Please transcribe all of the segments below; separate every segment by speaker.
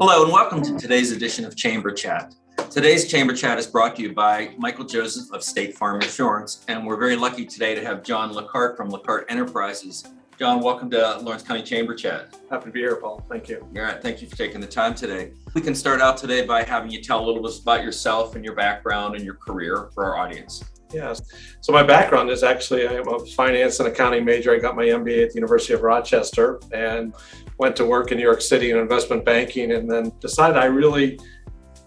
Speaker 1: Hello and welcome to today's edition of Chamber Chat. Today's Chamber Chat is brought to you by Michael Joseph of State Farm Insurance, and we're very lucky today to have John LaCarte from LaCarte Enterprises. John, welcome to Lawrence County Chamber Chat.
Speaker 2: Happy to be here, Paul. Thank you.
Speaker 1: All right, thank you for taking the time today. We can start out today by having you tell a little bit about yourself and your background and your career for our audience.
Speaker 2: Yes. So my background is actually, I'm a finance and accounting major. I got my MBA at the University of Rochester and went to work in New York City in investment banking, and then decided the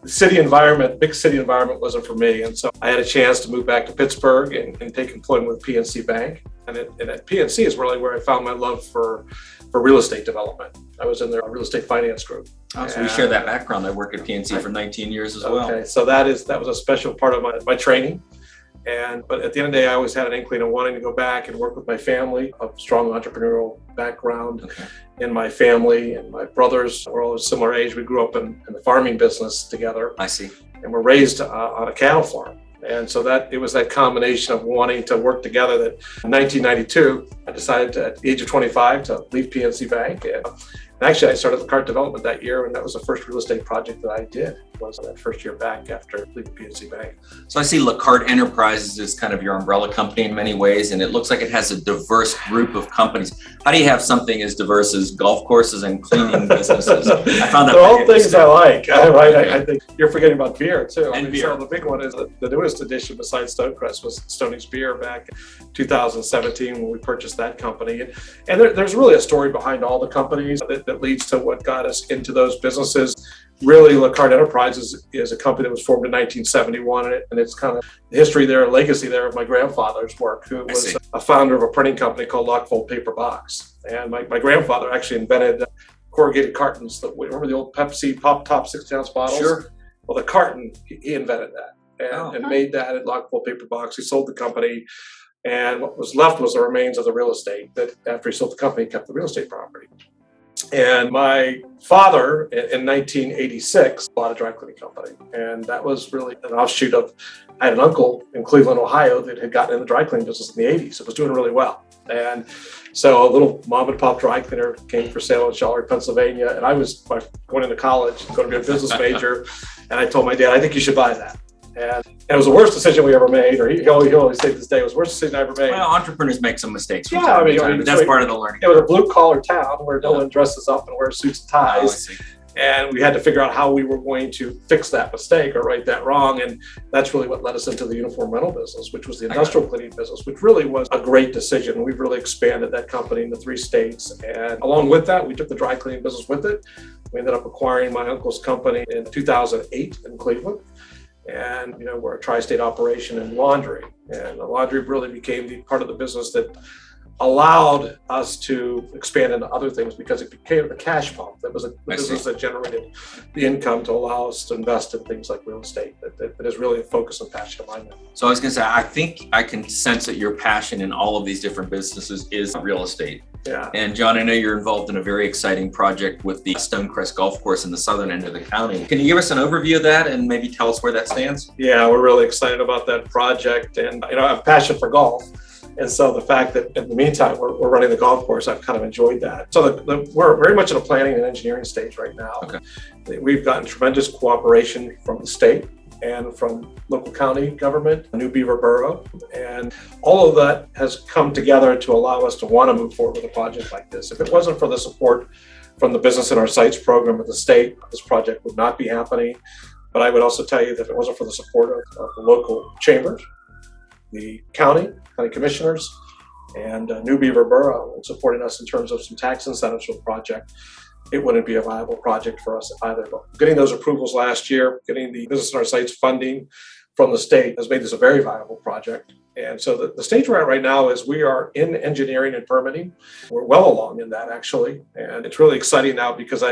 Speaker 2: city environment, big city environment wasn't for me. And so I had a chance to move back to Pittsburgh and take employment with PNC Bank. And at PNC is really where I found my love for real estate development. I was in their real estate finance group.
Speaker 1: Oh, so we share that background. I worked at PNC for 19 years as well.
Speaker 2: Okay, so that was a special part of my training. But at the end of the day, I always had an inkling of wanting to go back and work with my family, a strong entrepreneurial background in my family, and my brothers were all a similar age. We grew up in the farming business together.
Speaker 1: I see.
Speaker 2: And were raised on a cattle farm. And so it was that combination of wanting to work together that in 1992, I decided at the age of 25 to leave PNC Bank. And actually, I started LaCarte Development that year, and that was the first real estate project that I did, was that first year back after leaving PNC Bank.
Speaker 1: So I see LaCarte Enterprises is kind of your umbrella company in many ways, and it looks like it has a diverse group of companies. How do you have something as diverse as golf courses and cleaning businesses? I found that
Speaker 2: they're all things I like, right?
Speaker 1: Okay.
Speaker 2: I think you're forgetting about beer too.
Speaker 1: And beer.
Speaker 2: So the big one is the newest addition besides Stonecrest was Stoney's beer back in 2017 when we purchased that company. And there's really a story behind all the companies that leads to what got us into those businesses. Really, LaCarte Enterprises is a company that was formed in 1971, and it's kind of the history there, legacy there of my grandfather's work, who was a founder of a printing company called Lockfold Paper Box. And my grandfather actually invented corrugated cartons. Remember the old Pepsi Pop Top 60-ounce bottles?
Speaker 1: Sure.
Speaker 2: Well, the carton, he invented that and made that at Lockfold Paper Box. He sold the company, and what was left was the remains of the real estate. That after he sold the company, he kept the real estate property. And my father, in 1986, bought a dry cleaning company. And that was really an offshoot of, I had an uncle in Cleveland, Ohio, that had gotten in the dry cleaning business in the 80s. It was doing really well. And so a little mom and pop dry cleaner came for sale in Charlotte, Pennsylvania. And I was going into college, going to be a business major. And I told my dad, I think you should buy that. And it was the worst decision we ever made, or he always say to this day, it was the worst decision I ever made.
Speaker 1: Well, entrepreneurs make some mistakes from
Speaker 2: time
Speaker 1: to time, but that's part of the learning.
Speaker 2: It was a blue-collar town where no one dresses up and wears suits and ties. And we had to figure out how we were going to fix that mistake or right that wrong. And that's really what led us into the uniform rental business, which was the industrial cleaning business, which really was a great decision. We've really expanded that company into 3 states. And along with that, we took the dry cleaning business with it. We ended up acquiring my uncle's company in 2008 in Cleveland. And, we're a tri-state operation in laundry. And the laundry really became the part of the business that allowed us to expand into other things because it became a cash pump. That was the business that generated the income to allow us to invest in things like real estate. That is really a focus and passion of mine.
Speaker 1: So I was going to say, I think I can sense that your passion in all of these different businesses is real estate.
Speaker 2: Yeah.
Speaker 1: And John, I know you're involved in a very exciting project with the Stonecrest Golf Course in the southern end of the county. Can you give us an overview of that and maybe tell us where that stands?
Speaker 2: Yeah, we're really excited about that project. And, I have a passion for golf. And so the fact that in the meantime, we're running the golf course, I've kind of enjoyed that. So we're very much in a planning and engineering stage right now. Okay. We've gotten tremendous cooperation from the state and from local county government, New Beaver Borough. And all of that has come together to allow us to want to move forward with a project like this. If it wasn't for the support from the Business in Our Sites program at the state, this project would not be happening. But I would also tell you that if it wasn't for the support of the local chambers, the county commissioners, and New Beaver Borough supporting us in terms of some tax incentives for the project, it wouldn't be a viable project for us either. But getting those approvals last year, getting the Business in Our Sites funding from the state has made this a very viable project. And so the stage we're at right now is we are in engineering and permitting. We're well along in that, actually. And it's really exciting now because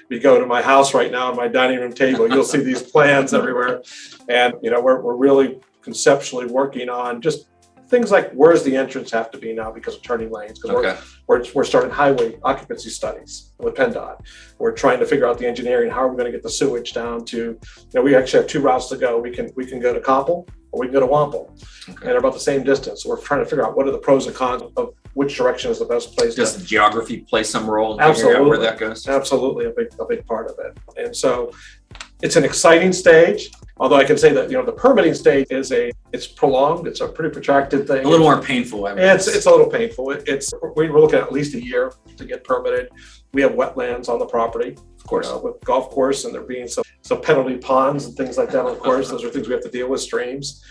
Speaker 2: we go to my house right now, on my dining room table, you'll see these plans everywhere. And, we're really conceptually working on just things like where's the entrance have to be now because of turning lanes. Because we're starting highway occupancy studies with PennDOT. We're trying to figure out the engineering. How are we going to get the sewage down to? We actually have 2 routes to go. We can go to Koppel or we can go to Wampel, and they're about the same distance. So we're trying to figure out what are the pros and cons of which direction is the best place.
Speaker 1: Does the geography play some role in figuring out where that goes?
Speaker 2: Absolutely, a big part of it. And so it's an exciting stage. Although I can say that, the permitting stage it's prolonged. It's a pretty protracted thing.
Speaker 1: A little more painful.
Speaker 2: It's a little painful. We're looking at least a year to get permitted. We have wetlands on the property,
Speaker 1: Of course.
Speaker 2: With golf course, and there being some penalty ponds and things like that. Of course, those are things we have to deal with, streams.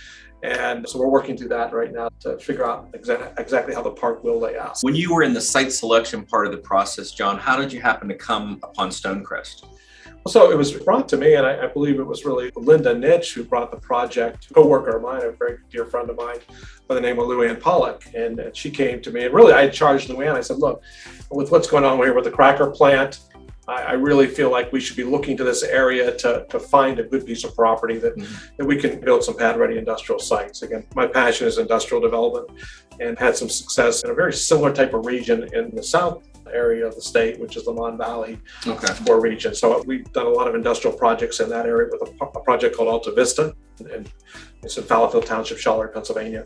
Speaker 2: And so we're working through that right now to figure out exactly how the park will lay out.
Speaker 1: When you were in the site selection part of the process, John, how did you happen to come upon Stonecrest?
Speaker 2: So it was brought to me, and I believe it was really Linda Nitsch who brought the project, a co-worker of mine, a very dear friend of mine by the name of Luann Pollock. And she came to me, and really I had charged Luann. I said, look, with what's going on here with the cracker plant, I really feel like we should be looking to this area to find a good piece of property that we can build some pad-ready industrial sites. Again, my passion is industrial development, and had some success in a very similar type of region in the south area of the state, which is the Mon Valley core region. So we've done a lot of industrial projects in that area with a project called Alta Vista, and it's in Fallowfield Township, Charlotte, Pennsylvania.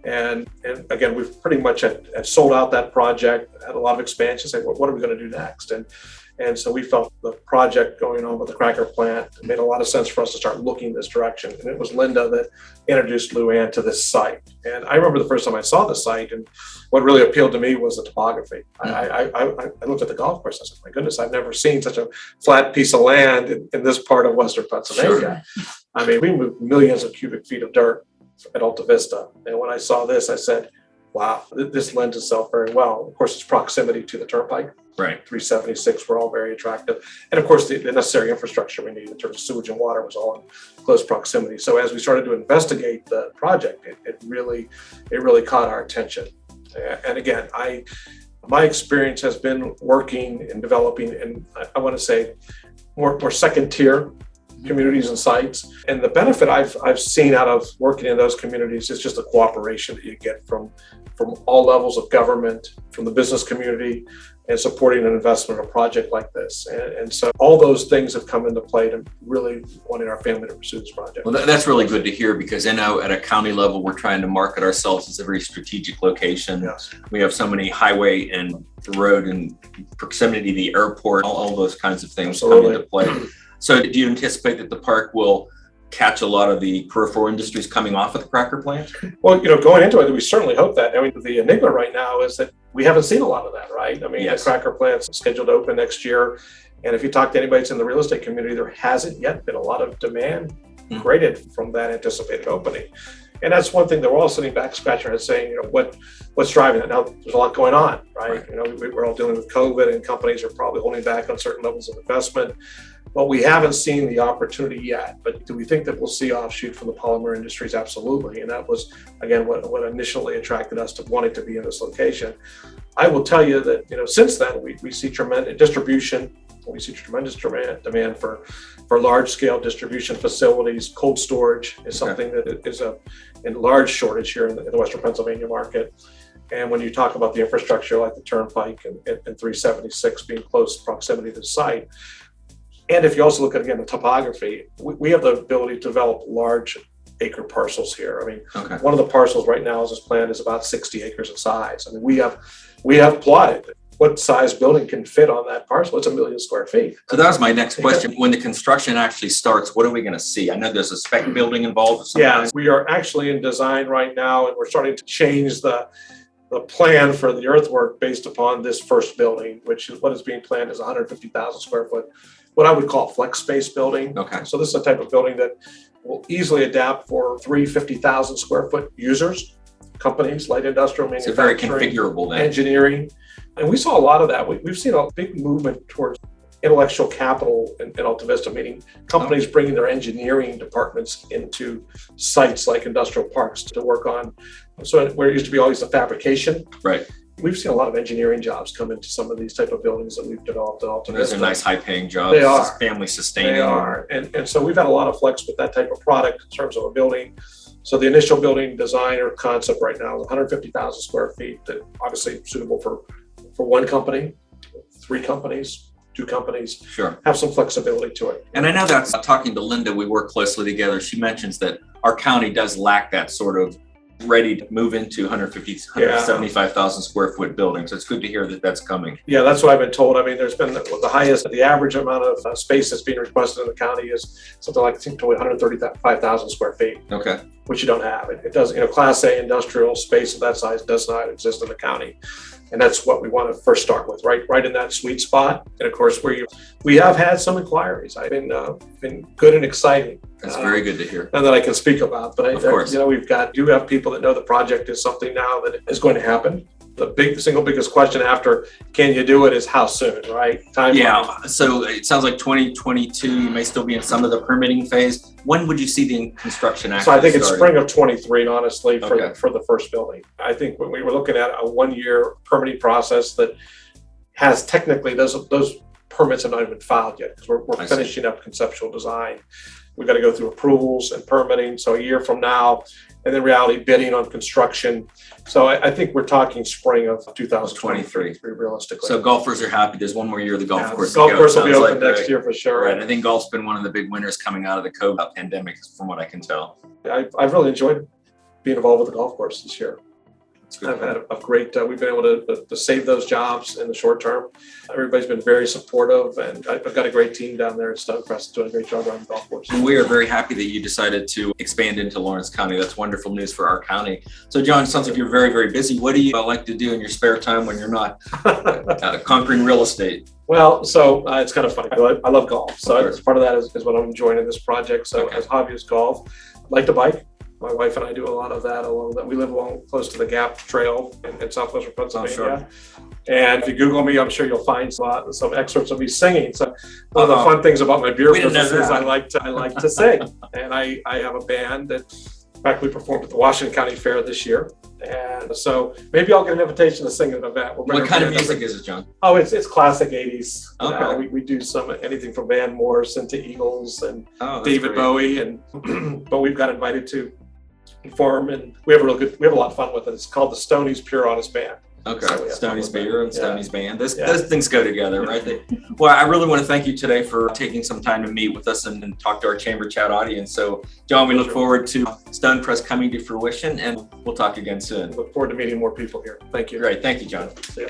Speaker 2: And again, we've pretty much had sold out that project, had a lot of expansion, say, well, what are we going to do next? And so we felt the project going on with the cracker plant made a lot of sense for us to start looking this direction. And it was Linda that introduced Luann to this site. And I remember the first time I saw the site, and what really appealed to me was the topography. I looked at the golf course. I said, my goodness, I've never seen such a flat piece of land in this part of Western Pennsylvania. Sure. I mean, we moved millions of cubic feet of dirt at Alta Vista. And when I saw this, I said, wow, this lends itself very well. Of course, its proximity to the turnpike.
Speaker 1: Right.
Speaker 2: 376 were all very attractive. And of course, the necessary infrastructure we need in terms of sewage and water was all in close proximity. So as we started to investigate the project, it really caught our attention. And again, my experience has been working and developing, and I want to say more second tier communities and sites. And the benefit I've seen out of working in those communities is just the cooperation that you get from all levels of government, from the business community, and supporting an investment in a project like this. And so all those things have come into play to really wanting our family to pursue this project.
Speaker 1: Well, that's really good to hear, because I know at a county level, we're trying to market ourselves as a very strategic location.
Speaker 2: Yes.
Speaker 1: We have so many highway and the road and proximity to the airport, all those kinds of things come into play. So do you anticipate that the park will catch a lot of the peripheral industries coming off of the cracker plant?
Speaker 2: Well, going into it, we certainly hope that. I mean, the enigma right now is that we haven't seen a lot of that, right? I mean, The cracker plant's scheduled to open next year. And if you talk to anybody that's in the real estate community, there hasn't yet been a lot of demand created from that anticipated opening. And that's one thing that we're all sitting back scratching our heads saying, what's driving it? Now, there's a lot going on, right? We're all dealing with COVID, and companies are probably holding back on certain levels of investment. But we haven't seen the opportunity yet. But do we think that we'll see offshoot from the polymer industries? Absolutely. And that was, again, what initially attracted us to wanting to be in this location. I will tell you that, since then, we see tremendous distribution. We see tremendous demand for large-scale distribution facilities. Cold storage is something that is in large shortage here in the Western Pennsylvania market. And when you talk about the infrastructure like the turnpike and 376 being close proximity to the site, and if you also look at, again, the topography, we have the ability to develop large acre parcels here. I mean, one of the parcels right now as this planned is about 60 acres in size. I mean, we have plotted what size building can fit on that parcel. It's 1 million square feet.
Speaker 1: So that was my next question. When the construction actually starts, what are we going to see? I know there's a spec building involved.
Speaker 2: Yeah, we are actually in design right now, and we're starting to change the plan for the earthwork based upon this first building, which is what is being planned is 150,000 square foot, what I would call flex space building. So this is a type of building that will easily adapt for 350,000 square foot users, companies, light industrial manufacturing,
Speaker 1: it's very configurable then.
Speaker 2: Engineering. And we saw a lot of that. We've seen a big movement towards intellectual capital in Alta Vista, meaning companies bringing their engineering departments into sites like industrial parks to work on. So where it used to be always the fabrication.
Speaker 1: Right.
Speaker 2: We've seen a lot of engineering jobs come into some of these type of buildings that we've developed at Alta Vista.
Speaker 1: Those are nice high-paying jobs.
Speaker 2: They are.
Speaker 1: Family sustaining.
Speaker 2: They are. And so we've had a lot of flex with that type of product in terms of a building. So the initial building design or concept right now is 150,000 square feet, that obviously suitable for one company, 3 companies, 2 companies.
Speaker 1: Sure.
Speaker 2: Have some flexibility to it.
Speaker 1: And I know that's talking to Linda, we work closely together. She mentions that our county does lack that sort of ready to move into 175,000 square foot buildings. So it's good to hear that that's coming.
Speaker 2: Yeah, that's what I've been told. I mean, there's been the average amount of space that's being requested in the county is something like 135,000 square feet.
Speaker 1: Okay.
Speaker 2: Which you don't have. It does, Class A industrial space of that size does not exist in the county. And that's what we want to first start with, right in that sweet spot. And of course, we have had some inquiries. I've been good and exciting.
Speaker 1: That's very good to hear.
Speaker 2: And that I can speak about. But
Speaker 1: of course,
Speaker 2: we do have people that know the project is something now that is going to happen. The single biggest question after can you do it is how soon, right? Timeline.
Speaker 1: So it sounds like 2022, you may still be in some of the permitting phase. When would you see the construction actually
Speaker 2: So I think it's
Speaker 1: starting?
Speaker 2: spring of 23, honestly, for
Speaker 1: Okay.
Speaker 2: the first building. I think when we were looking at a 1-year permitting process that has technically those permits have not even filed yet because we're finishing up conceptual design. We've got to go through approvals and permitting. So a year from now, and then reality bidding on construction. So I think we're talking spring of 2023 realistically.
Speaker 1: So golfers are happy. There's one more year of the golf course.
Speaker 2: The golf course will be
Speaker 1: Sounds
Speaker 2: open next year for sure.
Speaker 1: Right. I think golf's been one of the big winners coming out of the COVID pandemic, from what I can tell.
Speaker 2: I've really enjoyed being involved with the golf course this year.
Speaker 1: Good.
Speaker 2: I've had a great, we've been able to save those jobs in the short term. Everybody's been very supportive, and I've got a great team down there at Stonecrest doing a great job around the golf course.
Speaker 1: We are very happy that you decided to expand into Lawrence County. That's wonderful news for our county. So John, it sounds like you're very, very busy. What do you like to do in your spare time when you're not conquering real estate?
Speaker 2: Well, so it's kind of funny. I love golf. So it's part of that is what I'm enjoying in this project. So as hobbyist golf, I like to bike. My wife and I do a lot of that along that. We live close to the Gap Trail in southwestern Pennsylvania.
Speaker 1: Sure.
Speaker 2: And if you Google me, I'm sure you'll find some excerpts of me singing. So one of the fun things about my beer business is I like to sing. And I have a band that, in fact, we performed at the Washington County Fair this year. And so maybe I'll get an invitation to sing at an event.
Speaker 1: What kind of music is it, John?
Speaker 2: Oh, it's classic 80s.
Speaker 1: Okay.
Speaker 2: We do anything from Van Morrison to Eagles and David
Speaker 1: great.
Speaker 2: Bowie, and but we've got invited to perform, and we have a lot of fun with it. It's called the Stoney's Pure Honest Band.
Speaker 1: Okay,
Speaker 2: So
Speaker 1: Stoney's beer and Stoney's band. Those things go together, right? Well, I really want to thank you today for taking some time to meet with us and talk to our Chamber Chat audience. So, John, we look forward to Stonecrest coming to fruition, and we'll talk again soon.
Speaker 2: Look forward to meeting more people here. Thank you.
Speaker 1: Great. Thank you, John.
Speaker 2: See ya.